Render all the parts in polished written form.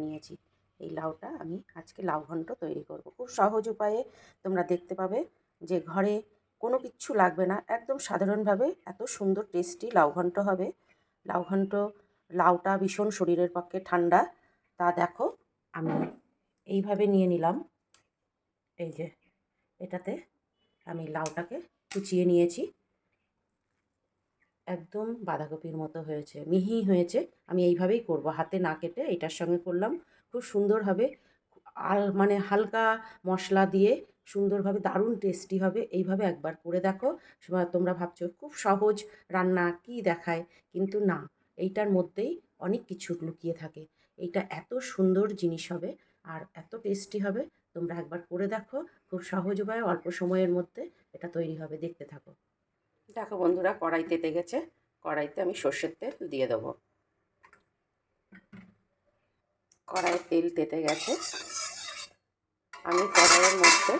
নিয়েছি। এই লাউটা আমি আজকে লাউ ঘন্ট তৈরি করব। খুব সহজ উপায়ে তোমরা দেখতে পাবে যে ঘরে কোনো কিচ্ছু লাগবে না, একদম সাধারণভাবে এত সুন্দর টেস্টি লাউ ঘন্ট হবে। লাউ ঘন্ট, লাউটা ভীষণ শরীরের পক্ষে ঠান্ডা। তা দেখো আমি এইভাবে নিয়ে নিলাম, এই যে এটাতে আমি লাউটাকে কুচিয়ে নিয়েছি। একদম বাঁধাকপির মতো হয়েছে, মিহি হয়েছে। আমি এইভাবেই করব, হাতে না কেটে এটার সঙ্গে করলাম, খুব সুন্দর হবে। মানে হালকা মশলা দিয়ে সুন্দরভাবে দারুণ টেস্টি হবে। এইভাবে একবার করে দেখো। তোমরা ভাবছো খুব সহজ রান্না, কি দেখায়, কিন্তু না, এইটার মধ্যেই অনেক কিছু লুকিয়ে থাকে। এইটা এত সুন্দর জিনিস হবে আর এত টেস্টি হবে। তোমরা একবার করে দেখো, খুব সহজ উপায়ে অল্প সময়ের মধ্যে এটা তৈরি হবে, দেখতে থাকো। দেখো বন্ধুরা, কড়াই তেতে গেছে। কড়াইতে আমি সর্ষের তেল দিয়ে দেবো। কড়াইয়ের তেল তেতে গেছে। আমি কড়াইয়ের মধ্যে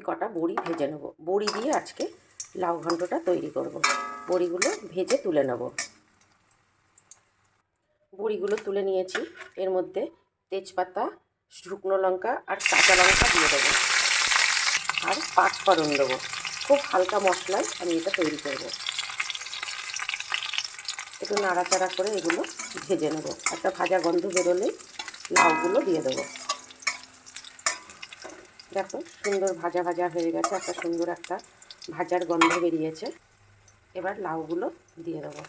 কটা বড়ি ভেজে নেব। বড়ি দিয়ে আজকে লাউ ঘন্টটা তৈরি করব। বড়িগুলো ভেজে তুলে নেব। বড়িগুলো তুলে নিয়েছি। এর মধ্যে তেজপাতা, শুকনো লঙ্কা আর কাঁচা লঙ্কা দিয়ে দেবো, আর পাঁচফোড়ন দেবো। খুব হালকা মশলায় আমি এটা তৈরি করব। একটু নাড়াচাড়া করে এগুলো ভেজে নেব। একটা ভাজা গন্ধ বেরোলেই লাউগুলো দিয়ে দেবো। দেখো সুন্দর ভাজা ভাজা হয়ে গেছে, একটা সুন্দর একটা ভাজার গন্ধ বেরিয়েছে। এবার লাউগুলো দিয়ে দেবো।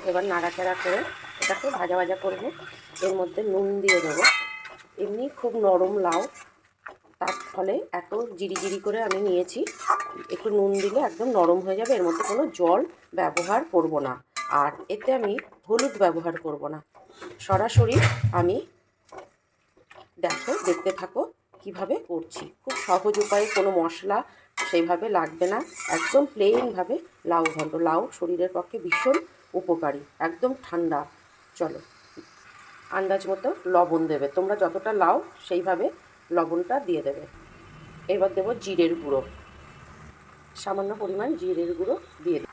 এবার নাড়াচাড়া করে এটাকে ভাজা ভাজা করবো। এর মধ্যে নুন দিয়ে দেবো। এমনি খুব নরম লাউ, তার ফলে এত জিরি করে আমি নিয়েছি। একটু নুন দিলে একদম নরম হয়ে যাবে। এর মধ্যে কোনো জল ব্যবহার করব না, আর এতে আমি হলুদ ব্যবহার করব না। সরাসরি আমি, দেখতে থাকো কিভাবে করছি। খুব সহজ উপায়ে, কোনো মশলা সেইভাবে লাগবে না। একদম প্লেনভাবে লাউ ঘন্ট। লাউ শরীরের পক্ষে ভীষণ উপকারী, একদম ঠান্ডা। চলো, আন্দাজ মতো লবণ দেবে। তোমরা যতটা লাও সেইভাবে লবণটা দিয়ে দেবে। এবার দেবো জিরের গুঁড়ো, সামান্য পরিমাণ জিরের গুঁড়ো দিয়ে দেবো।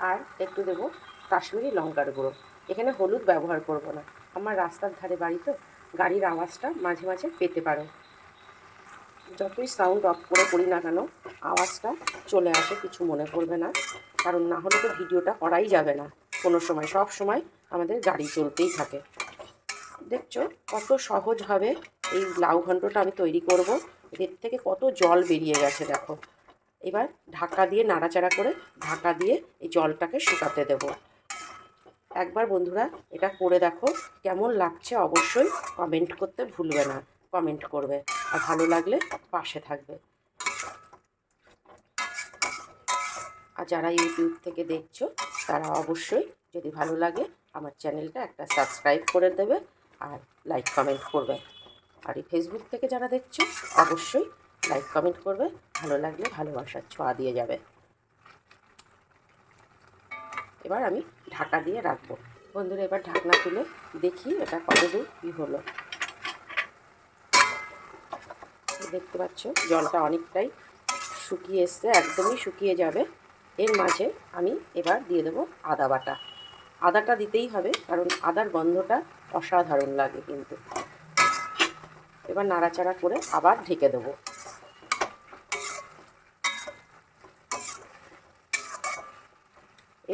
আর একটু দেবো কাশ্মীরি লঙ্কার গুঁড়ো। এখানে হলুদ ব্যবহার করব না। আমার রাস্তার ধারে বাড়ি তো, গাড়ির আওয়াজটা মাঝে মাঝে পেতে পারো। যতই সাউন্ড অফ করে করি না কেন, আওয়াজটা চলে আসে, কিছু মনে করবে না। কারণ না হলে তো ভিডিওটা করাই যাবে না কোনো সময়। সব সময় আমাদের গাড়ি চলতেই থাকে। দেখছো কত সহজভাবে এই লাউ ঘন্টটা আমি তৈরি করব। এর থেকে কত জল বেরিয়ে গেছে দেখো। এবার ঢাকা দিয়ে নাড়াচাড়া করে ঢাকা দিয়ে এই জলটাকে শুকাতে দেব। একবার বন্ধুরা এটা করে দেখো, কেমন লাগছে অবশ্যই কমেন্ট করতে ভুলবে না। কমেন্ট করবে, আর ভালো লাগলে পাশে থাকবে। আর যারা ইউটিউব থেকে দেখছো তারা অবশ্যই, যদি ভালো লাগে, আমার চ্যানেলটা একটা সাবস্ক্রাইব করে দেবে আর লাইক কমেন্ট করবে। আর এই ফেসবুক থেকে যারা দেখছো অবশ্যই লাইক কমেন্ট করবে, ভালো লাগলে ভালোবাসার ছোঁয়া দিয়ে যাবে। এবার আমি ঢাকা দিয়ে রাখবো। বন্ধুরা এবার ঢাকনা তুলে দেখি এটা কতদূর কী হলো। দেখতে পাচ্ছ জলটা অনেকটাই শুকিয়ে এসছে, একদমই শুকিয়ে যাবে। এর মাঝে আমি এবার দিয়ে দেবো আদা বাটা। আদাটা দিতেই হবে, কারণ আদার গন্ধটা অসাধারণ লাগে কিন্তু। এবার নাড়াচাড়া করে আবার ঢেকে দেবো।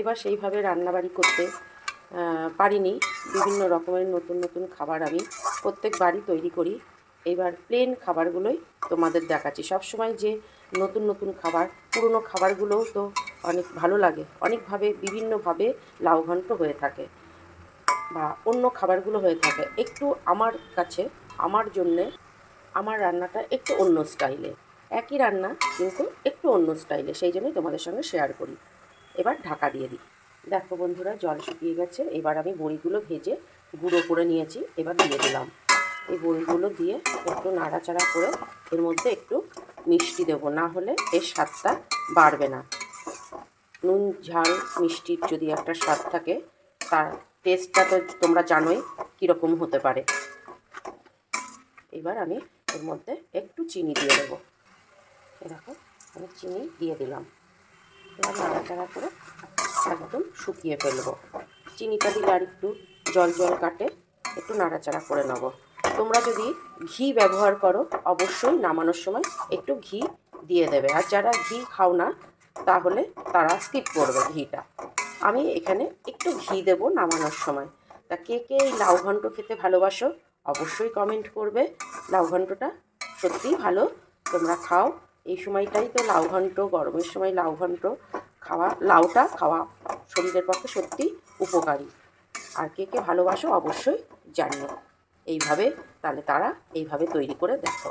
এবার সেইভাবে রান্নাবাড়ি করতে পারিনি। বিভিন্ন রকমের নতুন নতুন খাবার আমি প্রত্যেক বাড়ি তৈরি করি। এবার প্লেন খাবারগুলোই তোমাদের দেখাচ্ছি। সবসময় যে নতুন নতুন খাবার, পুরনো খাবারগুলোও তো অনেক ভালো লাগে। অনেকভাবে বিভিন্নভাবে লাউ ঘন্ট হয়ে থাকে, বা অন্য খাবারগুলো হয়ে থাকে। একটু আমার কাছে, আমার জন্যে, আমার রান্নাটা একটু অন্য স্টাইলে। একই রান্না কিন্তু একটু অন্য স্টাইলে, সেই জন্যই তোমাদের সঙ্গে শেয়ার করি। এবার ঢাকা দিয়ে দিই। দেখো বন্ধুরা জল শুকিয়ে গেছে। এবার আমি বড়িগুলো ভেজে গুঁড়ো করে নিয়েছি, এবার দিয়ে দিলাম। এই বড়িগুলো দিয়ে একটু নাড়াচাড়া করে এর মধ্যে একটু মিষ্টি দেবো, না হলে এর স্বাদটা বাড়বে না। নুন ঝাল মিষ্টির যদি একটা স্বাদ থাকে, তার টেস্টটা তো তোমরা জানোই কীরকম হতে পারে। এবার আমি এর মধ্যে একটু চিনি দিয়ে দেবো। দেখো আমি চিনি দিয়ে দিলাম। এবার নাড়াচাড়া করে একদম শুকিয়ে ফেলবো। চিনিটা দিলে আর একটু জল জল কাটে, একটু নাড়াচাড়া করে নেব। তোমরা যদি ঘি ব্যবহার করো অবশ্যই নামানোর সময় একটু ঘি দিয়ে দেবে, আর যারা ঘি খাও না তাহলে তারা স্কিপ করবে ঘিটা। আমি এখানে একটু ঘি দেবো নামানোর সময়। তা কে কে এই লাউ ঘন্ট খেতে ভালোবাসো অবশ্যই কমেন্ট করবে। লাউ ঘন্টটা সত্যিই ভালো, তোমরা খাও। এই সময়টাই তো লাউ ঘন্ট, গরমের সময় লাউ ঘন্ট খাওয়া, লাউটা খাওয়া শরীরের পক্ষে সত্যি উপকারী। আর কে কে ভালোবাসো অবশ্যই জানিও। এইভাবে তাহলে তারা এইভাবে তৈরি করে দেখো।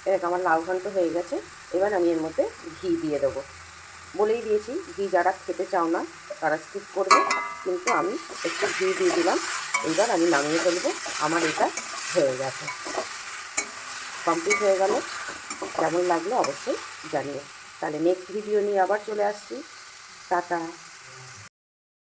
এরকম আমার লাউ ঘন্ট হয়ে গেছে। এবার আমি এর মধ্যে ঘি দিয়ে দেবো। বলেই দিয়েছি ঘি যারা খেতে চাও না তারা স্কিপ করবে, কিন্তু আমি একটু ঘি দিয়ে দিলাম। এইবার আমি নামিয়ে ফেলবো। আমার এটা হয়ে গেছে, কমপ্লিট হয়ে গেল। কেমন লাগলো অবশ্যই জানিও। তাহলে নেক্সট ভিডিও নিয়ে আবার চলে আসছি। টাটা।